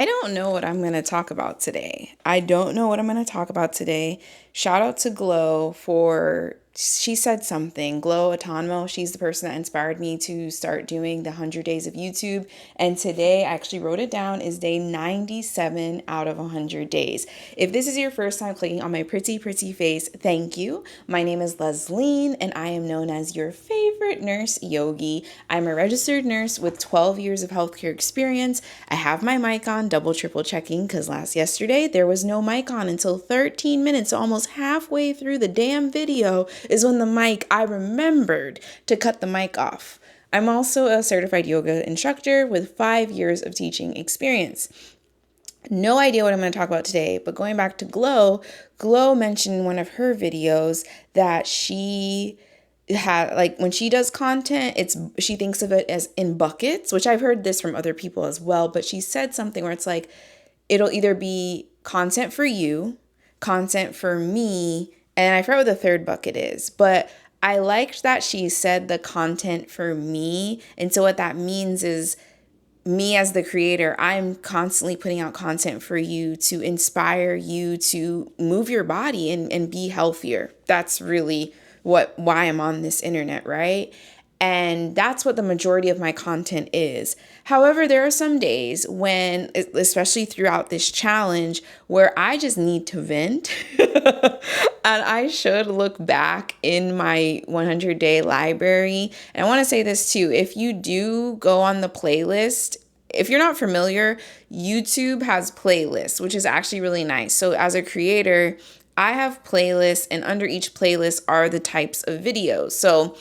I don't know what I'm going to talk about today. I don't know what I'm going to talk about today. Shout out to Glow for, she said something. Glow Autonmo, she's the person that inspired me to start doing the 100 days of YouTube. And today, I actually wrote it down, is day 97 out of 100 days. If this is your first time clicking on my pretty face, thank you. My name is Lesline, and I am known as your favorite nurse yogi. I'm a registered nurse with 12 years of healthcare experience. I have my mic on, double, triple checking, because yesterday there was no mic on until 13 minutes, so almost halfway through the damn video is when I remembered to cut the mic off. I'm also a certified yoga instructor with 5 years of teaching experience. No idea what I'm going to talk about today, but going back to Glow, Glow mentioned in one of her videos that she had, like, when she does content, she thinks of it as in buckets, which I've heard this from other people as well, but she said something where it's like, it'll either be content for you, content for me, and I forget what the third bucket is, but I liked that she said the content for me. And so what that means is, me as the creator, I'm constantly putting out content for you to inspire you to move your body and be healthier. That's really why I'm on this internet, right? And that's what the majority of my content is. However, there are some days when, especially throughout this challenge, where I just need to vent. And I should look back in my 100-day library. And I want to say this too. If you do go on the playlist, if you're not familiar, YouTube has playlists, which is actually really nice. So as a creator, I have playlists, and under each playlist are the types of videos. So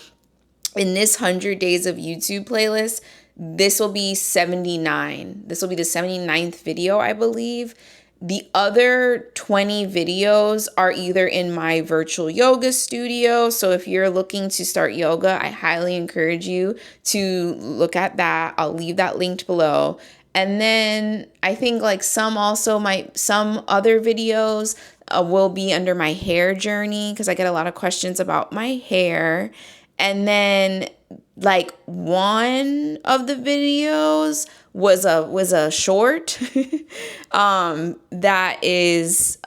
in this 100 days of YouTube playlist, this will be 79. This will be the 79th video, I believe. The other 20 videos are either in my virtual yoga studio. So if you're looking to start yoga, I highly encourage you to look at that. I'll leave that linked below. And then I think like some other videos will be under my hair journey, because I get a lot of questions about my hair. And then like one of the videos was a short that is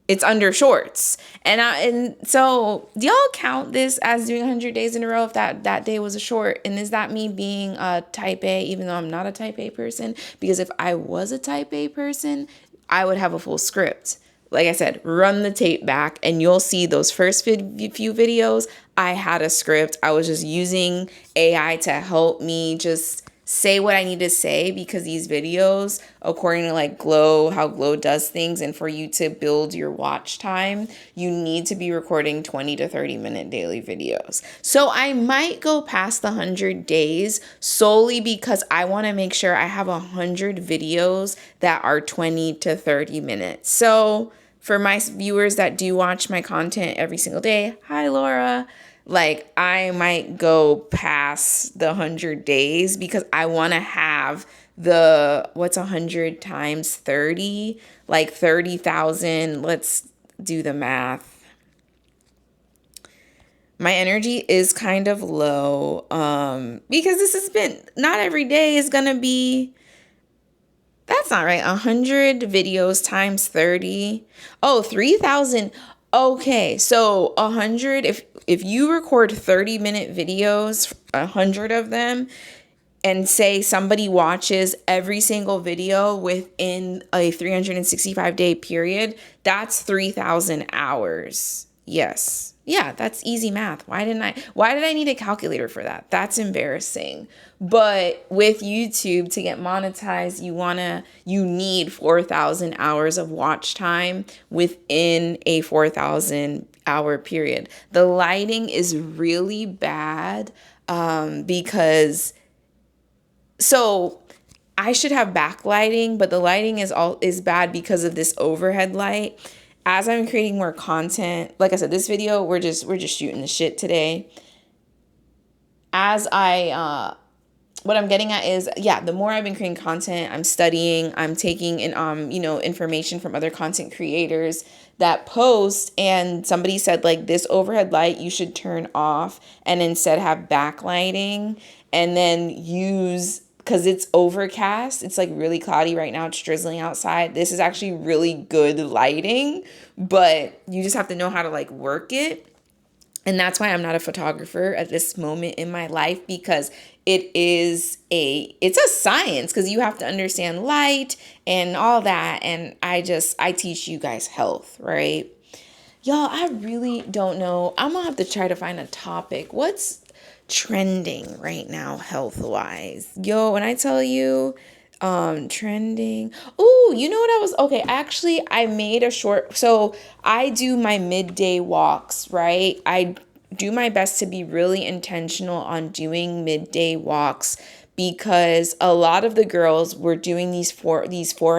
it's under shorts. And so do y'all count this as doing 100 days in a row if that day was a short? And is that me being a type A, even though I'm not a type A person? Because if I was a type A person, I would have a full script. Like I said, run the tape back and you'll see those first few videos, I had a script. I was just using AI to help me just say what I need to say, because these videos, according to like Glow, how Glow does things, and for you to build your watch time, you need to be recording 20 to 30-minute daily videos. So I might go past the 100 days solely because I want to make sure I have 100 videos that are 20 to 30 minutes. So for my viewers that do watch my content every single day, hi Laura, like I might go past the 100 days because I want to have what's 100 times 30? Like 30,000. Let's do the math. My energy is kind of low because this has been, not every day is going to be, that's not right. 100 videos times 30. Oh, 3,000. Okay, so 100, if you record 30-minute videos, 100 of them, and say somebody watches every single video within a 365-day period, that's 3,000 hours. Yes. Yeah, that's easy math. Why did I need a calculator for that? That's embarrassing. But with YouTube, to get monetized, you need 4,000 hours of watch time within a 4,000 hour period. The lighting is really bad because I should have backlighting, but the lighting is bad because of this overhead light. As I'm creating more content, like I said, this video, we're just shooting the shit today. What I'm getting at is, yeah, the more I've been creating content, I'm studying, I'm taking in, information from other content creators that post, and somebody said like this overhead light you should turn off and instead have backlighting, and then use because it's overcast. It's like really cloudy right now. It's drizzling outside. This is actually really good lighting, but you just have to know how to like work it. And that's why I'm not a photographer at this moment in my life, because it's a science, because you have to understand light and all that. And I teach you guys health, right? Y'all, I really don't know. I'm gonna have to try to find a topic. What's trending right now health wise? Yo, when I tell you trending. Oh, you know what I was okay, actually I made a short, so I do my midday walks, right? I do my best to be really intentional on doing midday walks, because a lot of the girls were doing these 4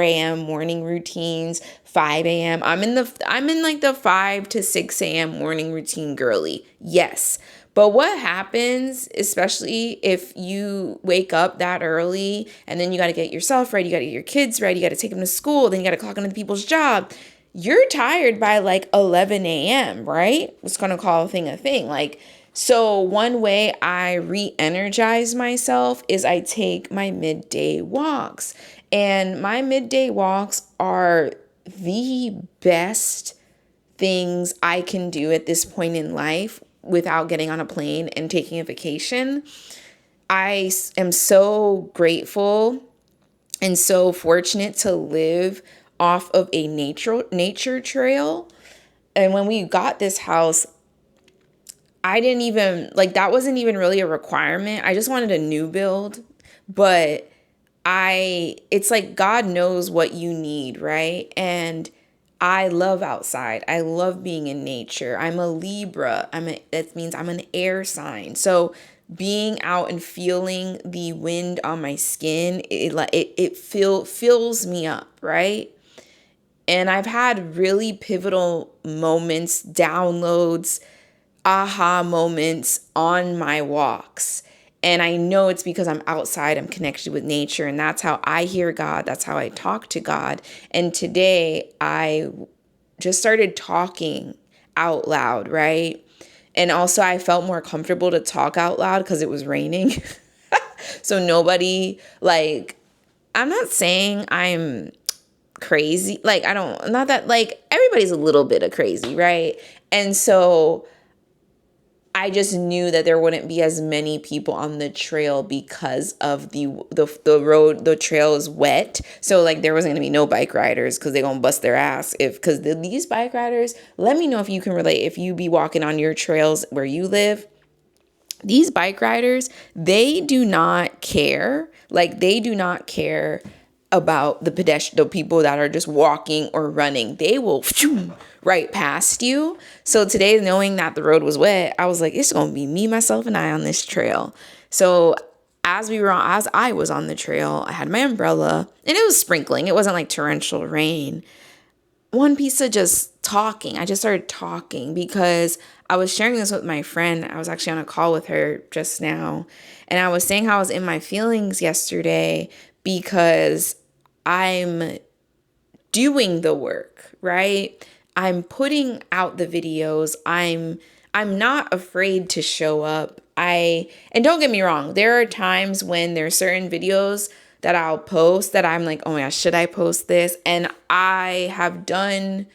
a.m. morning routines, 5 a.m. I'm in like the 5 to 6 a.m. morning routine girly. Yes. But what happens, especially if you wake up that early and then you got to get yourself ready, you got to get your kids ready, you got to take them to school, then you got to clock into people's job. You're tired by like 11 a.m., right? Let's going to call a thing. Like, so one way I re-energize myself is I take my midday walks. And my midday walks are the best things I can do at this point in life without getting on a plane and taking a vacation. I am so grateful and so fortunate to live off of a nature trail. And when we got this house, I didn't even like, that wasn't even really a requirement. I just wanted a new build, but it's like God knows what you need, right? And I love outside. I love being in nature. I'm a Libra. That means I'm an air sign. So being out and feeling the wind on my skin, it fills me up, right? And I've had really pivotal moments, downloads, aha moments on my walks. And I know it's because I'm outside, I'm connected with nature, and that's how I hear God. That's how I talk to God. And today I just started talking out loud, right? And also I felt more comfortable to talk out loud because it was raining. So nobody, like, I'm not saying I'm crazy. Like, not that, like, everybody's a little bit of crazy, right? And so I just knew that there wouldn't be as many people on the trail because of the road. The trail is wet, so like there wasn't gonna be no bike riders because they're gonna bust their ass because these bike riders. Let me know if you can relate. If you be walking on your trails where you live, these bike riders, they do not care. Like, they do not care about the people that are just walking or running. They will right past you. So today, knowing that the road was wet, I was like, it's gonna be me, myself, and I on this trail. So as I was on the trail, I had my umbrella and it was sprinkling. It wasn't like torrential rain. One piece of just talking. I just started talking because I was sharing this with my friend. I was actually on a call with her just now. And I was saying how I was in my feelings yesterday because I'm doing the work, right? I'm putting out the videos. I'm not afraid to show up. And don't get me wrong, there are times when there's certain videos that I'll post that I'm like, oh my gosh, should I post this? And I have done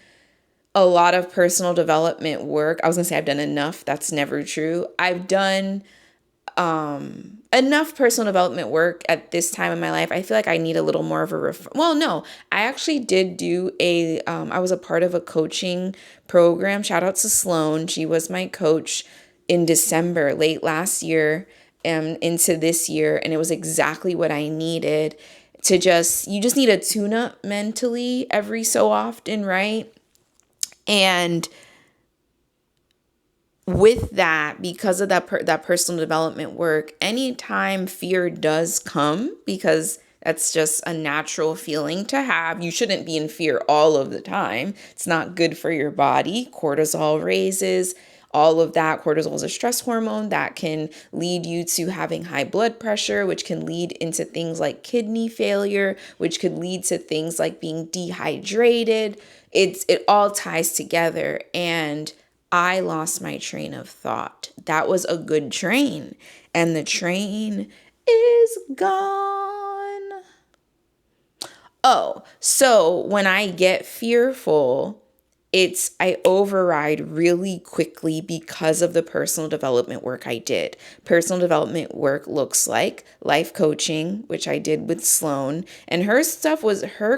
a lot of personal development work. I was gonna say I've done enough. That's never true. I've done enough personal development work at this time in my life. I feel like I need a little more of well, no, I actually did do I was a part of a coaching program. Shout out to Sloan. She was my coach in December, late last year, into this year. And it was exactly what I needed you just need a tune up mentally every so often, right? And with that, because of that personal development work, anytime fear does come, because that's just a natural feeling to have, you shouldn't be in fear all of the time. It's not good for your body. Cortisol raises, all of that. Cortisol is a stress hormone that can lead you to having high blood pressure, which can lead into things like kidney failure, which could lead to things like being dehydrated. It all ties together. And I lost my train of thought. That was a good train. And the train is gone. Oh, so when I get fearful, I override really quickly because of the personal development work I did. Personal development work looks like life coaching, which I did with Sloan. And her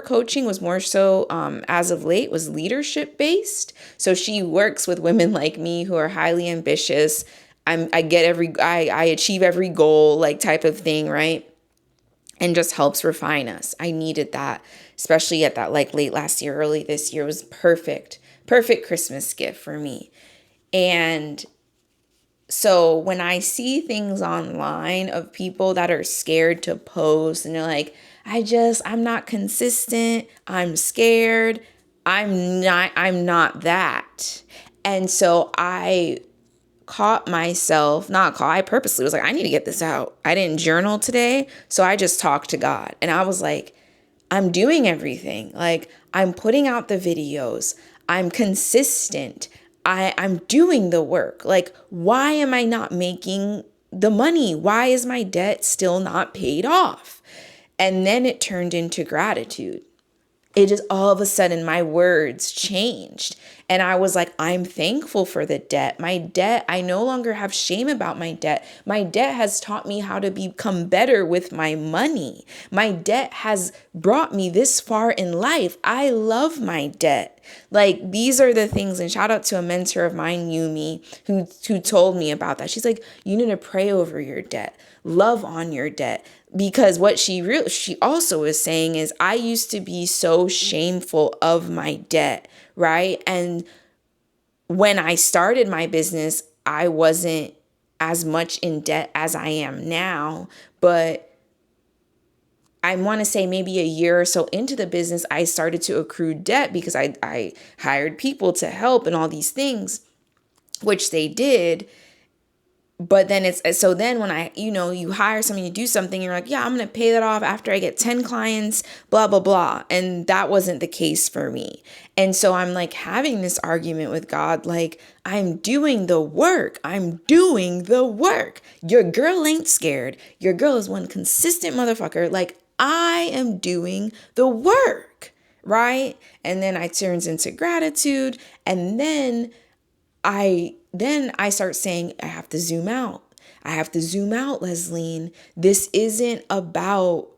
coaching was more so, as of late, was leadership based. So she works with women like me who are highly ambitious. I achieve every goal, like type of thing, right? And just helps refine us. I needed that, especially at that like late last year, early this year. It was perfect Christmas gift for me. And so when I see things online of people that are scared to post and they're like, I'm not consistent, I'm scared, I'm not that. And so I purposely was like, I need to get this out. I didn't journal today, so I just talked to God. And I was like, I'm doing everything. Like, I'm putting out the videos. I'm consistent. I'm doing the work. Like, why am I not making the money? Why is my debt still not paid off? And then it turned into gratitude. It just all of a sudden my words changed. And I was like, I'm thankful for the debt. My debt, I no longer have shame about my debt. My debt has taught me how to become better with my money. My debt has brought me this far in life. I love my debt. Like, these are the things, and shout out to a mentor of mine, Yumi, who told me about that. She's like, you need to pray over your debt, love on your debt. Because what she also is saying is, I used to be so shameful of my debt, right? And when I started my business, I wasn't as much in debt as I am now, but I want to say maybe a year or so into the business, I started to accrue debt because I hired people to help and all these things, which they did. But then so then when you hire someone, you do something, you're like, yeah, I'm going to pay that off after I get 10 clients, blah, blah, blah. And that wasn't the case for me. And so I'm like having this argument with God, like, I'm doing the work. I'm doing the work. Your girl ain't scared. Your girl is one consistent motherfucker. Like, I am doing the work, right? And then I turns into gratitude. And then I start saying, I have to zoom out. I have to zoom out, Lesline. This isn't about,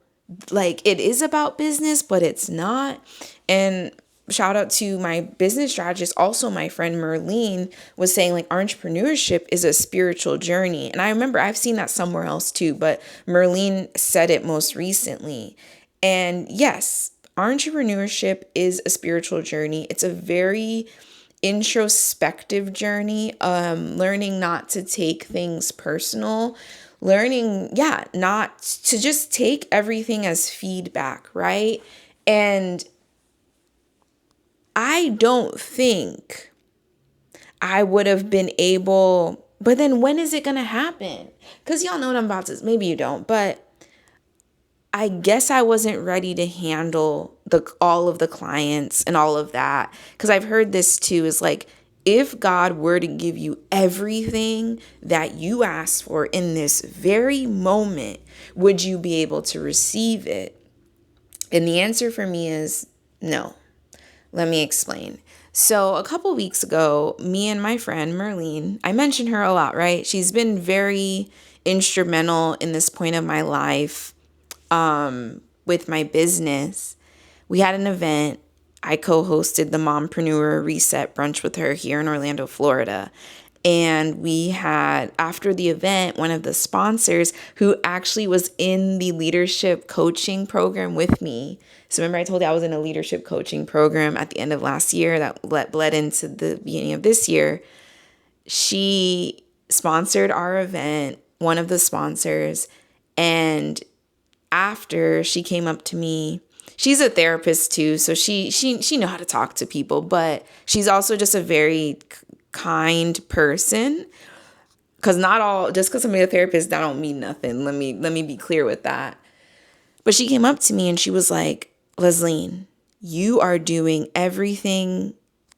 like, it is about business, but it's not. And shout out to my business strategist, also my friend Merlene, was saying, like, entrepreneurship is a spiritual journey. And I remember I've seen that somewhere else too, but Merlene said it most recently. And yes, entrepreneurship is a spiritual journey. It's a very introspective journey, learning not to take things personal, learning, not to just take everything as feedback, right? And I don't think I would have been able, but then when is it going to happen? Because y'all know what I'm about to, maybe you don't, but I guess I wasn't ready to handle all of the clients and all of that. Because I've heard this too, is like, if God were to give you everything that you asked for in this very moment, would you be able to receive it? And the answer for me is no. Let me explain. So a couple weeks ago, me and my friend Merlene, I mention her a lot, right? She's been very instrumental in this point of my life. With my business, we had an event. I co-hosted the Mompreneur Reset Brunch with her here in Orlando, Florida. And we had, after the event, one of the sponsors who actually was in the leadership coaching program with me. So remember I told you I was in a leadership coaching program at the end of last year that bled into the beginning of this year. She sponsored our event, one of the sponsors, and after, she came up to me. She's a therapist too, so she know how to talk to people, but she's also just a very kind person. Because not all, just because I'm a therapist, that don't mean nothing. Let me be clear with that. But she came up to me and she was like, Lesline, you are doing everything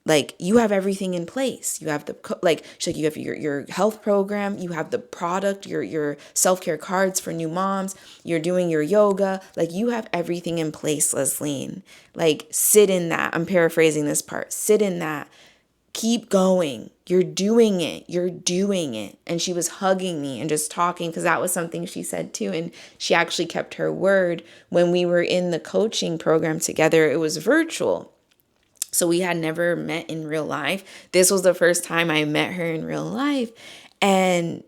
Like, you have everything in place. You have she's like, you have your health program, you have the product, your self-care cards for new moms, you're doing your yoga. Like, you have everything in place, Leslie. Like, sit in that. I'm paraphrasing this part. Sit in that. Keep going. You're doing it. You're doing it. And she was hugging me and just talking, because that was something she said too. And she actually kept her word. When we were in the coaching program together, it was virtual. So we had never met in real life. This was the first time I met her in real life. And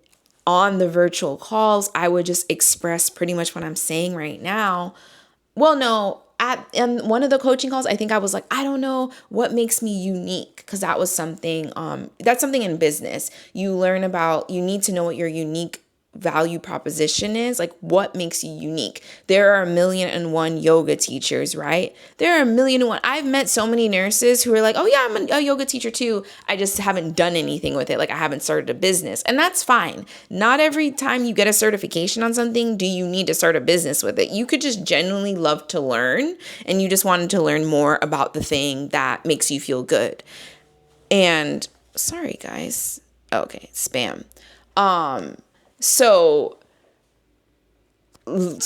on the virtual calls, I would just express pretty much what I'm saying right now. Well, no, in one of the coaching calls, I think I was like, I don't know what makes me unique, because that was something, that's something in business. You learn about, you need to know what your unique value proposition is, like what makes you unique. There are 1,000,001 yoga teachers, right? There are 1,000,001. I've met so many nurses who are like, oh yeah, I'm a yoga teacher too. I just haven't done anything with it. Like, I haven't started a business, and that's fine. Not every time you get a certification on something do you need to start a business with it. You could just genuinely love to learn, and you just wanted to learn more about the thing that makes you feel good. And sorry guys. Okay, spam. So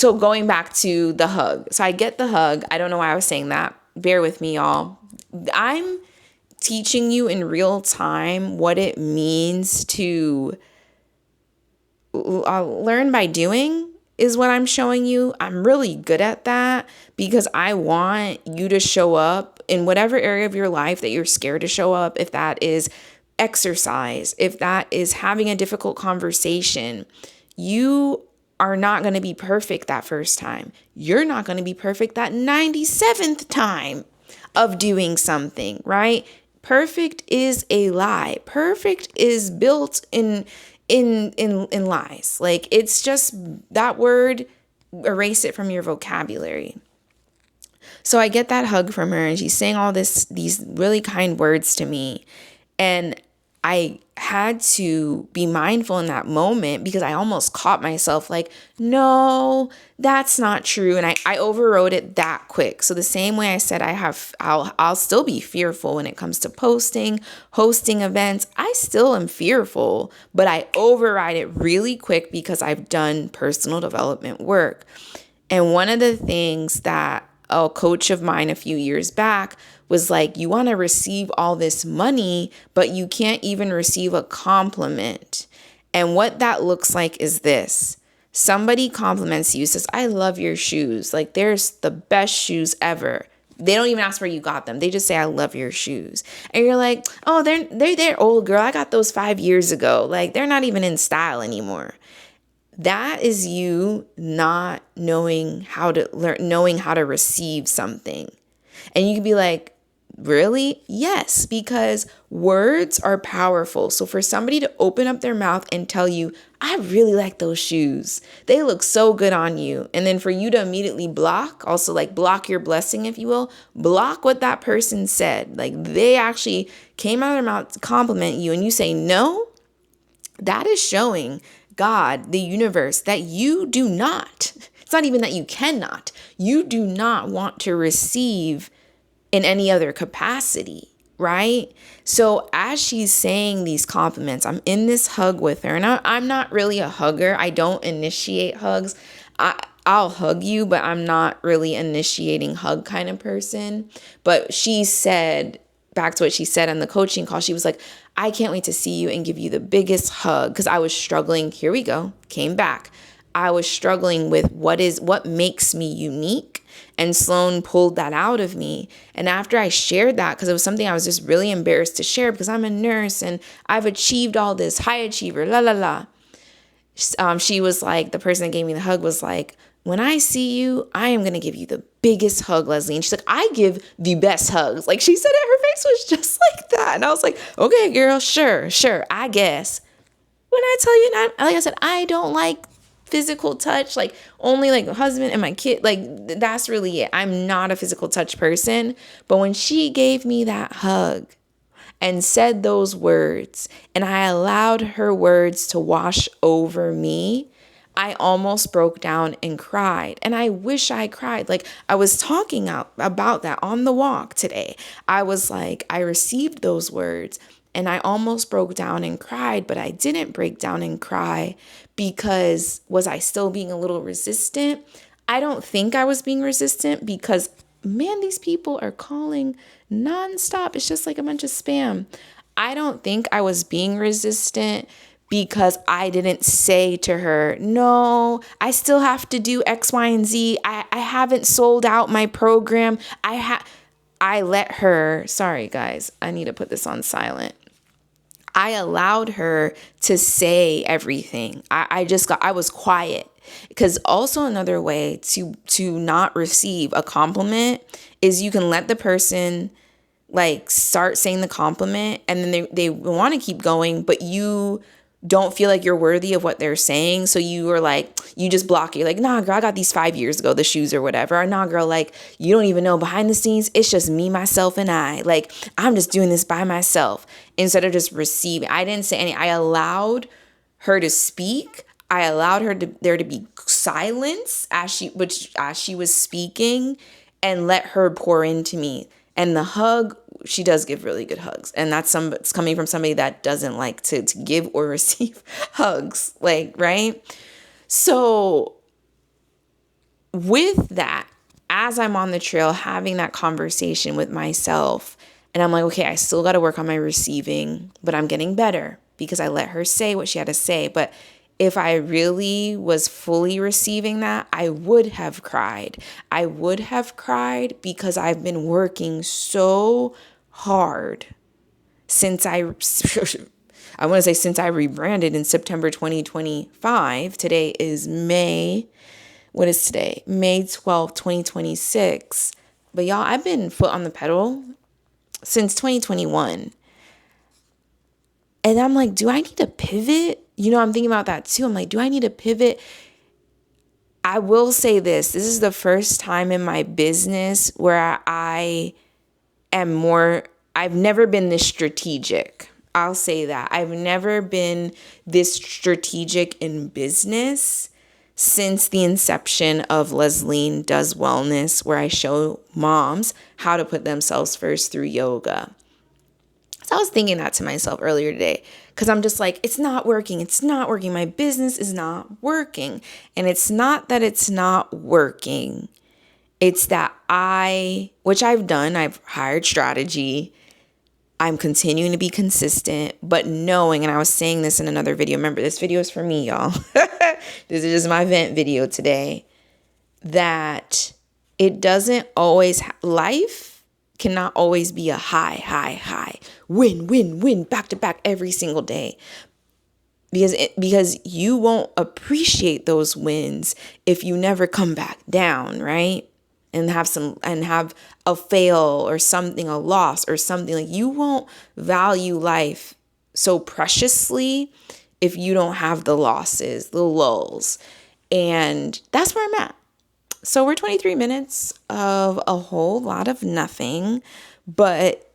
going back to the hug. So I get the hug. I don't know why I was saying that. Bear with me, y'all. I'm teaching you in real time what it means to learn by doing, is what I'm showing you. I'm really good at that, because I want you to show up in whatever area of your life that you're scared to show up. If that is exercise, if that is having a difficult conversation, you are not going to be perfect that first time. You're not going to be perfect that 97th time of doing something, right? Perfect is a lie. Perfect is built in lies. Like, it's just that word, erase it from your vocabulary. So I get that hug from her, and she's saying all these really kind words to me. And I had to be mindful in that moment, because I almost caught myself like, no, that's not true. And I overrode it that quick. So the same way I said I'll still be fearful when it comes to hosting events. I still am fearful, but I override it really quick, because I've done personal development work. And one of the things that a coach of mine a few years back was like, you want to receive all this money, but you can't even receive a compliment. And what that looks like is this. Somebody compliments you, says, I love your shoes. Like, there's the best shoes ever. They don't even ask where you got them. They just say, I love your shoes. And you're like, oh, they're old, girl. I got those 5 years ago. Like, they're not even in style anymore. That is you not knowing how to knowing how to receive something. And you can be like, really? Yes, because words are powerful. So for somebody to open up their mouth and tell you, I really like those shoes, they look so good on you. And then for you to immediately block, also like block your blessing, if you will, block what that person said. Like, they actually came out of their mouth to compliment you, and you say no, that is showing God, the universe, that you do not, it's not even that you cannot, you do not want to receive in any other capacity, right? So as she's saying these compliments, I'm in this hug with her, and I'm not really a hugger. I don't initiate hugs. I'll hug you, but I'm not really initiating hug kind of person. But she said, back to what she said on the coaching call, she was like, I can't wait to see you and give you the biggest hug, because I was struggling. Here we go. Came back. I was struggling with what makes me unique. And Sloan pulled that out of me. And after I shared that, because it was something I was just really embarrassed to share, because I'm a nurse and I've achieved all this, high achiever, la la la. She was like, the person that gave me the hug was like, when I see you, I am going to give you the biggest hug, Leslie. And she's like, I give the best hugs. Like, she said it, her face was just like that. And I was like, okay, girl, sure, I guess. When I tell you, like I said, I don't like physical touch, like only like husband and my kid, like that's really it. I'm not a physical touch person. But when she gave me that hug and said those words, and I allowed her words to wash over me, I almost broke down and cried. And I wish I cried. Like, I was talking about that on the walk today. I was like, I received those words and I almost broke down and cried, but I didn't break down and cry because was I still being a little resistant? I don't think I was being resistant because, man, these people are calling nonstop. It's just like a bunch of spam. I don't think I was being resistant because I didn't say to her, no, I still have to do X, Y, and Z. I haven't sold out my program. I let her, sorry guys, I need to put this on silent. I allowed her to say everything. I was quiet. Because also another way to not receive a compliment is you can let the person like start saying the compliment and then they want to keep going, but you don't feel like you're worthy of what they're saying. So you are like, you just block it. You're like, nah, girl, I got these 5 years ago, the shoes or whatever. Or nah, girl, like, you don't even know behind the scenes. It's just me, myself, and I. Like, I'm just doing this by myself instead of just receiving. I didn't say any. I allowed her to speak. I allowed there to be silence as she was speaking and let her pour into me. And the hug, she does give really good hugs. And it's coming from somebody that doesn't like to give or receive hugs, like, right? So with that, as I'm on the trail having that conversation with myself, and I'm like, okay, I still got to work on my receiving, but I'm getting better because I let her say what she had to say. But if I really was fully receiving that, I would have cried. I would have cried because I've been working so hard since I want to say since I rebranded in September 2025. Today is May. What is today? May 12th, 2026. But y'all, I've been foot on the pedal since 2021. And I'm like, do I need to pivot? You know, I'm thinking about that too. I'm like, do I need to pivot? I will say this. This is the first time in my business where I've never been this strategic. I'll say that. I've never been this strategic in business since the inception of Lesline Does Wellness, where I show moms how to put themselves first through yoga. So I was thinking that to myself earlier today because I'm just like, it's not working. It's not working. My business is not working. And it's not that it's not working. It's that which I've done, I've hired strategy. I'm continuing to be consistent, but knowing, and I was saying this in another video. Remember, this video is for me, y'all. This is just my vent video today. That it doesn't always, life cannot always be a high, win, back to back every single day. Because you won't appreciate those wins if you never come back down, right? And have a fail or something, a loss or something. Like, you won't value life so preciously if you don't have the losses, the lulls. And that's where I'm at. So we're 23 minutes of a whole lot of nothing, but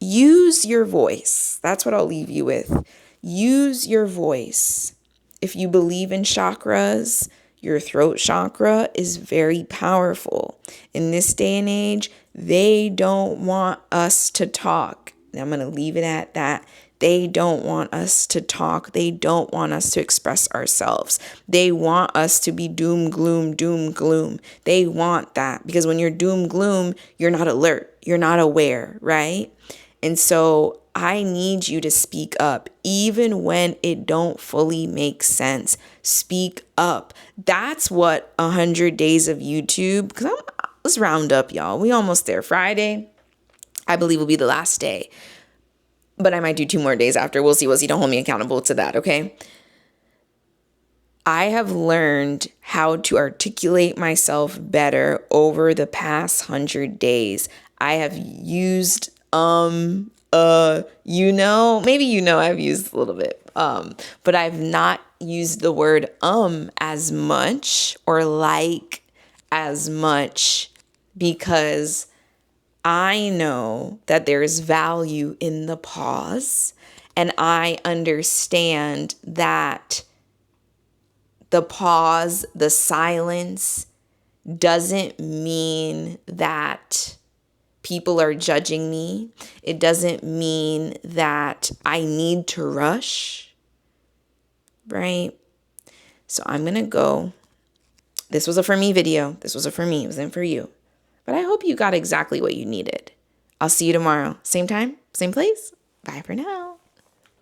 use your voice. That's what I'll leave you with. Use your voice. If you believe in chakras, your throat chakra is very powerful. In this day and age, they don't want us to talk. I'm going to leave it at that. They don't want us to talk. They don't want us to express ourselves. They want us to be doom, gloom. They want that because when you're doom, gloom, you're not alert. You're not aware, right? And so I need you to speak up even when it don't fully make sense. Speak up. That's what 100 days of YouTube, because let's round up, y'all. We almost there. Friday, I believe, will be the last day. But I might do 2 more days after. We'll see. Don't hold me accountable to that, okay? I have learned how to articulate myself better over the past 100 days. I have used, maybe I've used a little bit, but I've not used the word as much or like as much because I know that there's value in the pause, and I understand that the pause, the silence doesn't mean that people are judging me. It doesn't mean that I need to rush, right? So I'm going to go. This was a for me video. This was a for me. It wasn't for you. But I hope you got exactly what you needed. I'll see you tomorrow. Same time, same place. Bye for now.